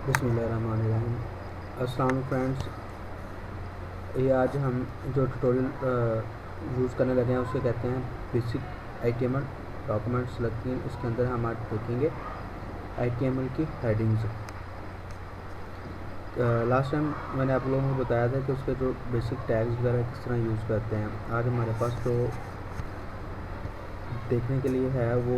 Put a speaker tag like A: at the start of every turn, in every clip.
A: बिस्मिल्लाहिर्रहमानिर्रहीम। अस्सलाम वालेकुम फ्रेंड्स, ये आज हम जो ट्यूटोरियल यूज़ करने लगे हैं उसे कहते हैं बेसिक एचटीएमएल डॉक्यूमेंट सेलेक्टिंग। इसके अंदर हम आज देखेंगे एचटीएमएल की हेडिंग्स। लास्ट टाइम मैंने आप लोगों को बताया था कि उसके जो बेसिक टैग्स वगैरह किस तरह यूज़ करते हैं। आज हमारे पास जो देखने के लिए है वो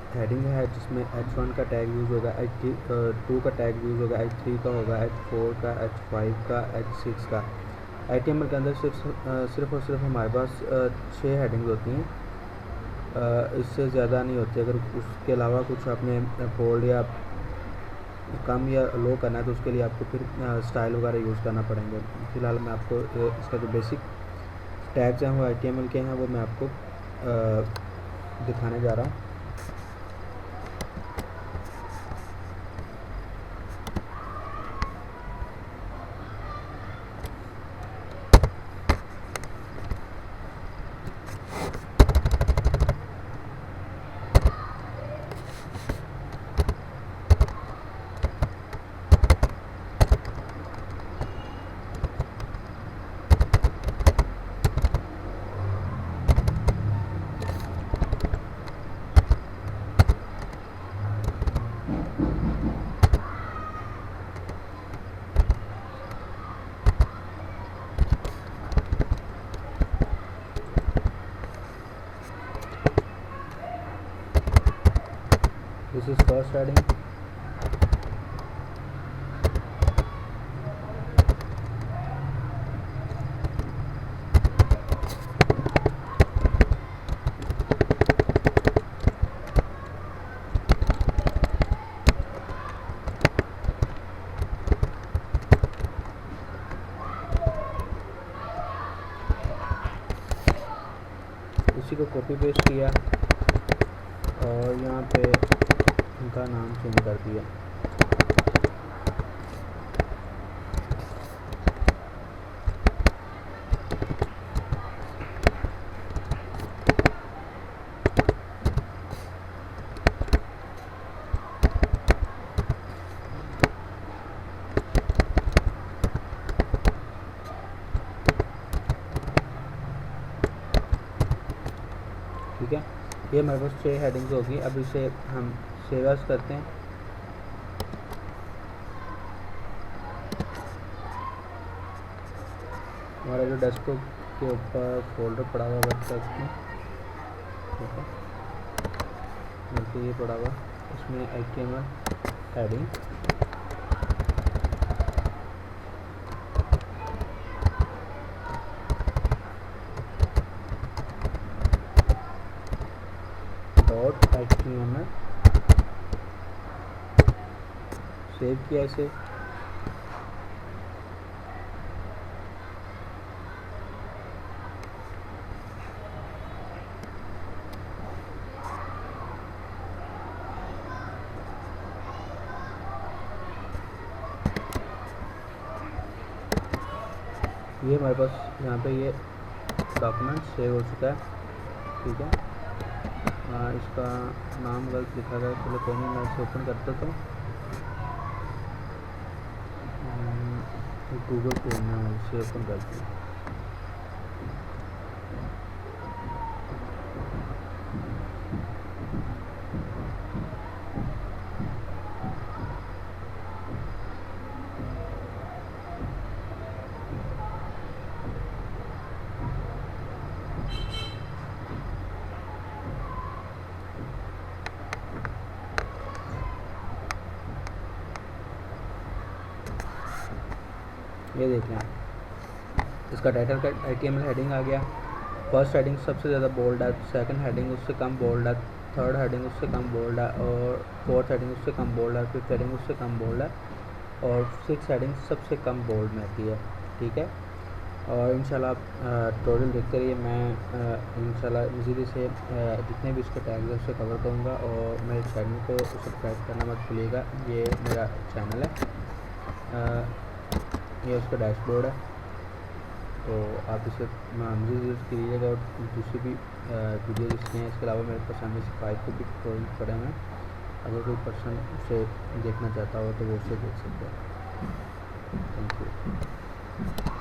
A: हेडिंग है जिसमें H1 का टैग यूज़ होगा, H2 का टैग यूज़ होगा, H3 का होगा, H4 का, H5 का, H6 का। एचटीएमएल के अंदर सिर्फ और सिर्फ हमारे पास 6 हेडिंग्स होती हैं, इससे ज़्यादा नहीं होती। अगर उसके अलावा कुछ आपने बोल्ड या कम या लो करना है तो उसके लिए आपको फिर स्टाइल वगैरह यूज़ करना पड़ेंगे। फ़िलहाल मैं आपको इसका जो बेसिक टैग्स हैं वो एचटीएमएल के हैं वो मैं आपको दिखाने जा रहा हूँ। This is first heading. इसी को कॉपी पेस्ट किया और यहाँ पे इनका नाम चेंज कर दिया। ठीक है, ये हमारे पास 6 हेडिंग्स होगी। अब इसे हम सेव एज़ करते हैं। हमारा जो डेस्कटॉप के ऊपर फोल्डर पड़ा हुआ वेबसाइट में, ठीक है, बल्कि ये पड़ा हुआ, इसमें एचटीएमएल हेडिंग .html सेव किया इसे। ये हमारे पास यहाँ पे ये डॉक्यूमेंट सेव हो चुका है। ठीक है, इसका नाम गलत लिखा गया, चलो कोई नहीं, मैं इसे ओपन कर देता हूँ। गूगल पे मैं इसे ओपन करती हूँ। ये देख लें, इसका टाइटल का एचटीएमएल हेडिंग आ गया। फर्स्ट हेडिंग सबसे ज़्यादा बोल्ड है, सेकंड हेडिंग उससे कम बोल्ड है, थर्ड हेडिंग उससे कम बोल्ड है, और फोर्थ हेडिंग उससे कम बोल्ड है, फिफ्थ हेडिंग उससे कम बोल्ड है, और सिक्स हेडिंग सबसे कम बोल्ड में आती है। ठीक है, और इंशाल्लाह आप ट्यूटोरियल देखते रहिए। मैं इंशाल्लाह मज़ीद इसे जितने भी इसके टैग्स हैं उसे कवर करूँगा। और मेरे चैनल को सब्सक्राइब करना मत भूलिएगा, ये मेरा चैनल है, ये उसका डैशबोर्ड है, तो आप इसे मज़ीद यूज़ कीजिएगा। और दूसरी भी वीडियो जिसमें हैं, इसके अलावा मेरे पास MSc 5 के भी ट्यूटोरियल पड़े हुए हैं, अगर कोई पर्सन उसे देखना चाहता हो तो वो उसे देख सकता है। Thank you.